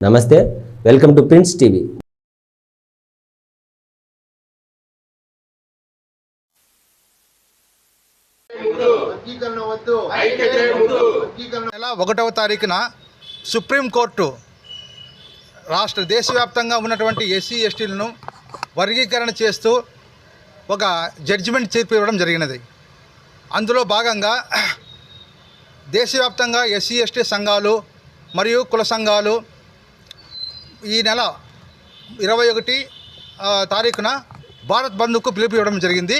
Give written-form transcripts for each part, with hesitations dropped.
నమస్తే, welcome to prince TV. నెల 1వ తారీఖున సుప్రీంకోర్టు దేశవ్యాప్తంగా ఉన్నటువంటి ఎస్సీ ఎస్టీలను వర్గీకరణ చేస్తూ ఒక జడ్జిమెంట్ తీర్పు ఇవ్వడం జరిగినది. అందులో భాగంగా దేశవ్యాప్తంగా ఎస్సీ ఎస్టీ సంఘాలు మరియు కుల సంఘాలు ఈ నెల 21 తారీఖున భారత్ బంద్కు పిలుపు ఇవ్వడం జరిగింది.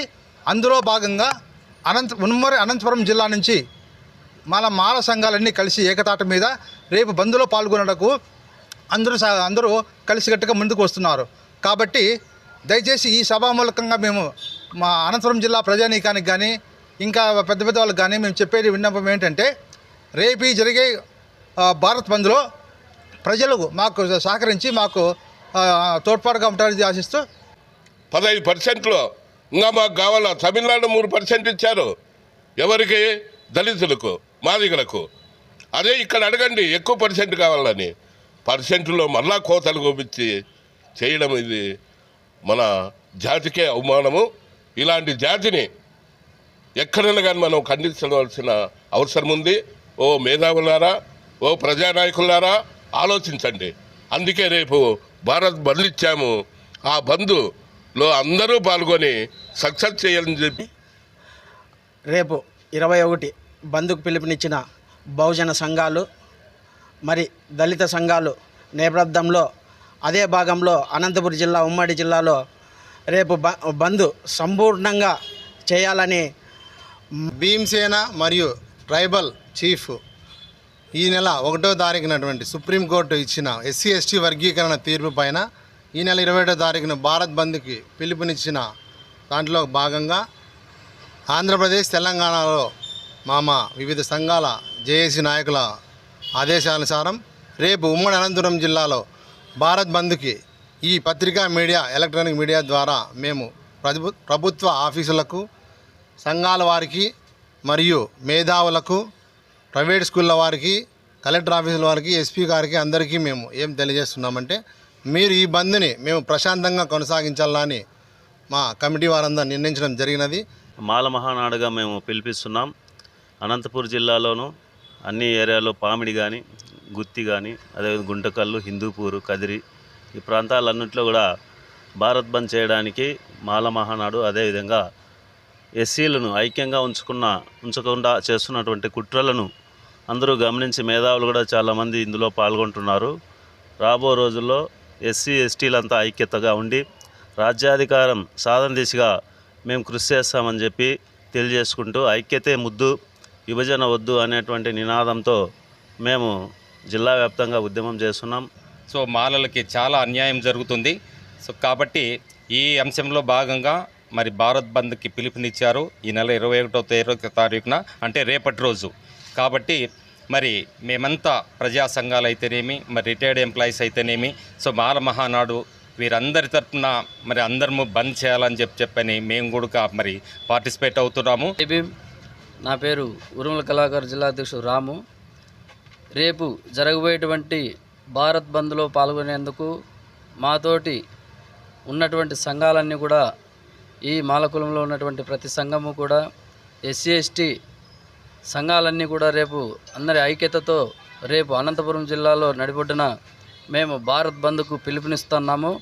అందులో భాగంగా ఉమ్మడి అనంతపురం జిల్లా నుంచి మాల సంఘాలన్నీ కలిసి ఏకతాట మీద రేపు బంద్లో పాల్గొనడానికి అందరూ కలిసికట్టుగా ముందుకు వస్తున్నారు. కాబట్టి దయచేసి ఈ సభామూలకంగా మేము మా అనంతపురం జిల్లా ప్రజానీకానికి కానీ ఇంకా పెద్ద వాళ్ళకి కానీ మేము చెప్పేది విన్నపం ఏంటంటే, రేపు జరిగే భారత్ బంద్లో ప్రజలు మాకు సహకరించి మాకు తోడ్పాటుగా ఉంటారని ఆశిస్తూ 15%లో ఇంకా మాకు కావాలా. తమిళనాడు 3% ఇచ్చారు. ఎవరికి? దళితులకు, మాదిగలకు. అదే ఇక్కడ అడగండి ఎక్కువ % కావాలని. పర్సెంట్లో మళ్ళా కోతలు కోపించి చేయడం ఇది మన జాతికే అవమానము. ఇలాంటి జాతిని ఎక్కడైనా కానీ మనం ఖండించవలసిన అవసరం ఉంది. ఓ మేధావులారా, ఓ ప్రజానాయకులారా ఆలోచించండి. అందుకే రేపు భారత్ బంద్ ఇచ్చాము. ఆ బంద్లో అందరూ పాల్గొని సక్సెస్ చేయాలని చెప్పి రేపు 21 బంద్కు పిలుపునిచ్చిన బహుజన సంఘాలు మరి దళిత సంఘాలు నేపథ్యంలో అదే భాగంలో అనంతపురం జిల్లా ఉమ్మడి జిల్లాలో రేపు బంద్ సంపూర్ణంగా చేయాలని భీమసేన మరియు ట్రైబల్ చీఫ్ ఈ నెల 1వ తారీఖునటువంటి సుప్రీంకోర్టు ఇచ్చిన ఎస్సీ ఎస్టీ వర్గీకరణ తీర్పు పైన ఈ నెల 21వ తారీఖున భారత్ బంద్కి పిలుపునిచ్చిన దాంట్లో భాగంగా ఆంధ్రప్రదేశ్ తెలంగాణలో వివిధ సంఘాల జేఏసీ నాయకుల ఆదేశానుసారం రేపు ఉమ్మడి అనంతపురం జిల్లాలో భారత్ బంద్కి ఈ పత్రికా మీడియా ఎలక్ట్రానిక్ మీడియా ద్వారా మేము ప్రభుత్వ ఆఫీసులకు, సంఘాల వారికి మరియు మేధావులకు, ప్రైవేట్ స్కూళ్ళ వారికి, కలెక్టర్ ఆఫీసుల వారికి, ఎస్పీ గారికి అందరికీ మేము ఏం తెలియజేస్తున్నామంటే, మీరు ఈ బంద్ని మేము ప్రశాంతంగా కొనసాగించాలని మా కమిటీ వారందరూ నిర్ణయించడం జరిగినది. మాల మహానాడుగా మేము పిలిపిస్తున్నాం. అనంతపూర్ జిల్లాలోనూ అన్ని ఏరియాలో పామిడి కానీ, గుత్తి కానీ, అదేవిధంగా గుంటకల్లు, హిందూపూరు, కదిరి ఈ ప్రాంతాలన్నింటిలో కూడా భారత్ బంద్ చేయడానికి మాల మహానాడు అదేవిధంగా ఎస్సీలను ఐక్యంగా ఉంచకుండా చేస్తున్నటువంటి కుట్రలను అందరూ గమనించి మేధావులు కూడా చాలామంది ఇందులో పాల్గొంటున్నారు. రాబో రోజుల్లో ఎస్సీ ఎస్టీలంతా ఐక్యతగా ఉండి రాజ్యాధికారం సాధన దిశగా మేము కృషి చేస్తామని చెప్పి తెలియజేసుకుంటూ, ఐక్యతే ముద్దు విభజన వద్దు అనేటువంటి నినాదంతో మేము జిల్లా వ్యాప్తంగా ఉద్యమం చేస్తున్నాం. సో మాలలకి చాలా అన్యాయం జరుగుతుంది. సో కాబట్టి ఈ అంశంలో భాగంగా మరి భారత్ బంద్కి పిలుపునిచ్చారు ఈ నెల 21వ తారీఖున, అంటే రేపటి రోజు. కాబట్టి మరి మేమంతా ప్రజా సంఘాలు అయితేనేమి, మరి రిటైర్డ్ ఎంప్లాయీస్ అయితేనేమి, సో మాల మహానాడు వీరందరి తరఫున మరి అందరము బంద్ చేయాలని చెప్పని మేము కూడా మరి పార్టిసిపేట్ అవుతున్నాము. నా పేరు ఉరుమల కళాకారు జిల్లా అధ్యక్షుడు రాము. రేపు జరగబోయేటువంటి భారత్ బంద్లో పాల్గొనేందుకు మాతోటి ఉన్నటువంటి సంఘాలన్నీ కూడా, ఈ మాలకులంలో ఉన్నటువంటి ప్రతి సంఘము కూడా, ఎస్సీ ఎస్టీ సంఘాలన్నీ కూడా రేపు అందరి ఐక్యతతో రేపు అనంతపురం జిల్లాలో నడిబొడ్డున మేము భారత్ బంద్కు పిలుపునిస్తున్నాము.